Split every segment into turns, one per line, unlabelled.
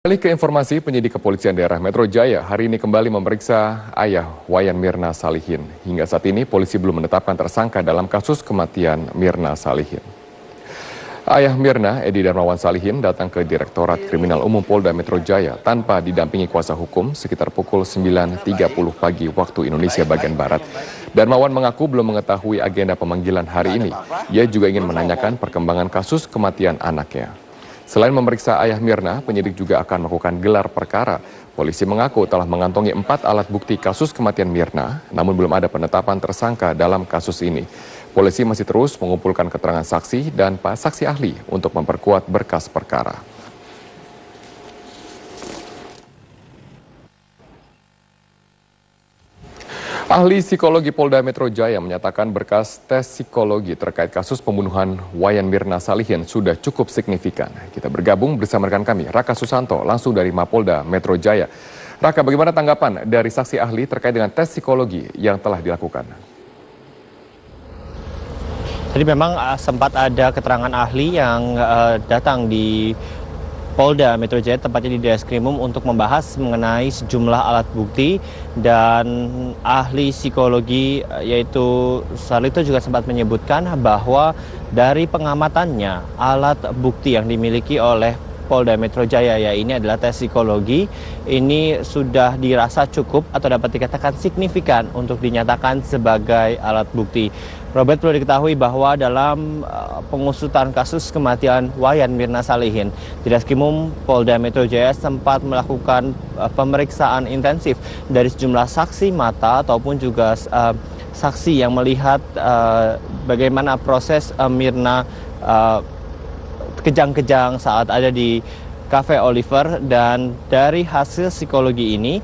Beralih ke informasi, penyidik kepolisian daerah Metro Jaya hari ini kembali memeriksa ayah Wayan Mirna Salihin. Hingga saat ini polisi belum menetapkan tersangka dalam kasus kematian Mirna Salihin. Ayah Mirna, Edi Darmawan Salihin, datang ke Direktorat Kriminal Umum Polda Metro Jaya tanpa didampingi kuasa hukum sekitar pukul 9.30 pagi waktu Indonesia bagian Barat. Darmawan mengaku belum mengetahui agenda pemanggilan hari ini. Ia juga ingin menanyakan perkembangan kasus kematian anaknya. Selain memeriksa ayah Mirna, penyidik juga akan melakukan gelar perkara. Polisi mengaku telah mengantongi 4 alat bukti kasus kematian Mirna, namun belum ada penetapan tersangka dalam kasus ini. Polisi masih terus mengumpulkan keterangan saksi dan saksi ahli untuk memperkuat berkas perkara. Ahli psikologi Polda Metro Jaya menyatakan berkas tes psikologi terkait kasus pembunuhan Wayan Mirna Salihin sudah cukup signifikan. Kita bergabung bersama rekan kami, Raka Susanto, langsung dari Mapolda Metro Jaya. Raka, bagaimana tanggapan dari saksi ahli terkait dengan tes psikologi yang telah dilakukan?
Jadi memang sempat ada keterangan ahli yang datang di Polda Metro Jaya, tepatnya di Deskrimum, untuk membahas mengenai sejumlah alat bukti, dan ahli psikologi yaitu Sarlito juga sempat menyebutkan bahwa dari pengamatannya alat bukti yang dimiliki oleh Polda Metro Jaya ya ini adalah tes psikologi, ini sudah dirasa cukup atau dapat dikatakan signifikan untuk dinyatakan sebagai alat bukti. Robert, perlu diketahui bahwa dalam pengusutan kasus kematian Wayan Mirna Salihin, Deskrimum Polda Metro Jaya sempat melakukan pemeriksaan intensif dari sejumlah saksi mata ataupun juga saksi yang melihat bagaimana proses Mirna kejang-kejang saat ada di Cafe Oliver, dan dari hasil psikologi ini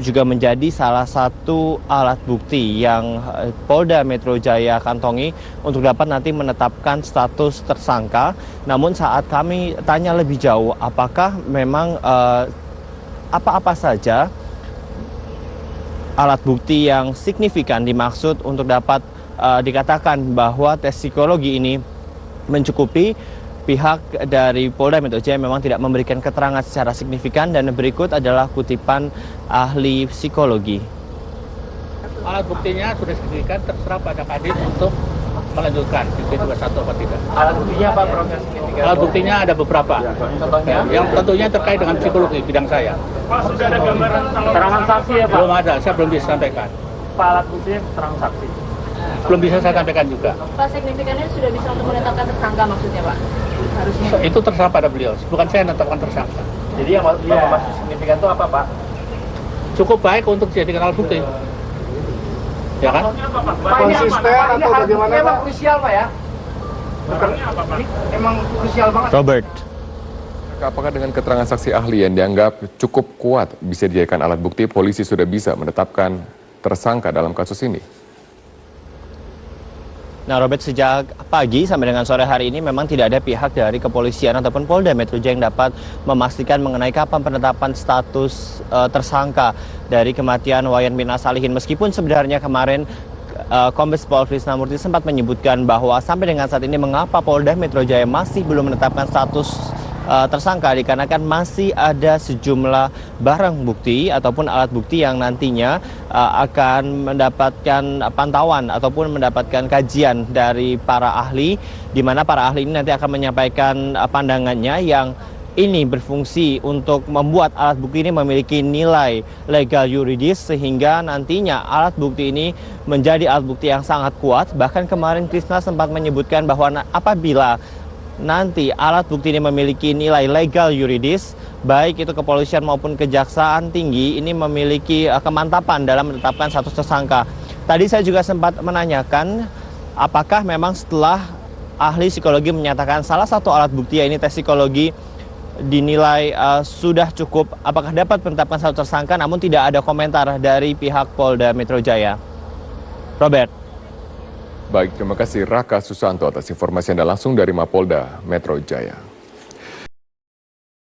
juga menjadi salah satu alat bukti yang Polda Metro Jaya kantongi untuk dapat nanti menetapkan status tersangka. Namun saat kami tanya lebih jauh apakah memang apa-apa saja alat bukti yang signifikan dimaksud untuk dapat dikatakan bahwa tes psikologi ini mencukupi, pihak dari Polda Metro Jaya memang tidak memberikan keterangan secara signifikan, dan berikut adalah kutipan ahli psikologi.
Alat buktinya sudah signifikan, terserah pada Kadin untuk melanjutkan BP21 atau tidak.
Alat buktinya apa, proses signifikan?
Alat buktinya ada beberapa. Ya, yang tentunya terkait dengan psikologi bidang saya.
Pak, sudah ada gambaran keterangan saksi ya Pak?
Belum ada, saya belum bisa sampaikan.
Pak, alat buktinya keterangan saksi?
Belum bisa saya sampaikan juga.
Pak, signifikannya sudah bisa untuk menetapkan tersangka maksudnya Pak? Harusnya.
Itu terserah pada beliau, bukan saya menetapkan tersangka.
Jadi yang masih signifikan itu apa Pak?
Cukup baik untuk dijadikan alat bukti. Ya kan?
Konsisten atau bagaimana Pak? Emang krusial Pak ya? Emang krusial banget.
Robert.
Apakah dengan keterangan saksi ahli yang dianggap cukup kuat bisa dijadikan alat bukti, polisi sudah bisa menetapkan tersangka dalam kasus ini?
Nah, Robert, sejak pagi sampai dengan sore hari ini memang tidak ada pihak dari kepolisian ataupun Polda Metro Jaya yang dapat memastikan mengenai kapan penetapan status tersangka dari kematian Wayan Mirna Salihin. Meskipun sebenarnya kemarin Kombes Pol Krisnamurti sempat menyebutkan bahwa sampai dengan saat ini mengapa Polda Metro Jaya masih belum menetapkan status tersangka, dikarenakan masih ada sejumlah barang bukti ataupun alat bukti yang nantinya akan mendapatkan pantauan ataupun mendapatkan kajian dari para ahli, di mana para ahli ini nanti akan menyampaikan pandangannya yang ini berfungsi untuk membuat alat bukti ini memiliki nilai legal yuridis, sehingga nantinya alat bukti ini menjadi alat bukti yang sangat kuat. Bahkan kemarin Krisna sempat menyebutkan bahwa apabila nanti alat bukti ini memiliki nilai legal yuridis, baik itu kepolisian maupun kejaksaan tinggi ini memiliki kemantapan dalam menetapkan status tersangka. Tadi saya juga sempat menanyakan apakah memang setelah ahli psikologi menyatakan salah satu alat bukti ini tes psikologi dinilai sudah cukup, apakah dapat menetapkan status tersangka, namun tidak ada komentar dari pihak Polda Metro Jaya. Robert.
Baik, terima kasih Raka Susanto atas informasi Anda langsung dari Mapolda Metro Jaya.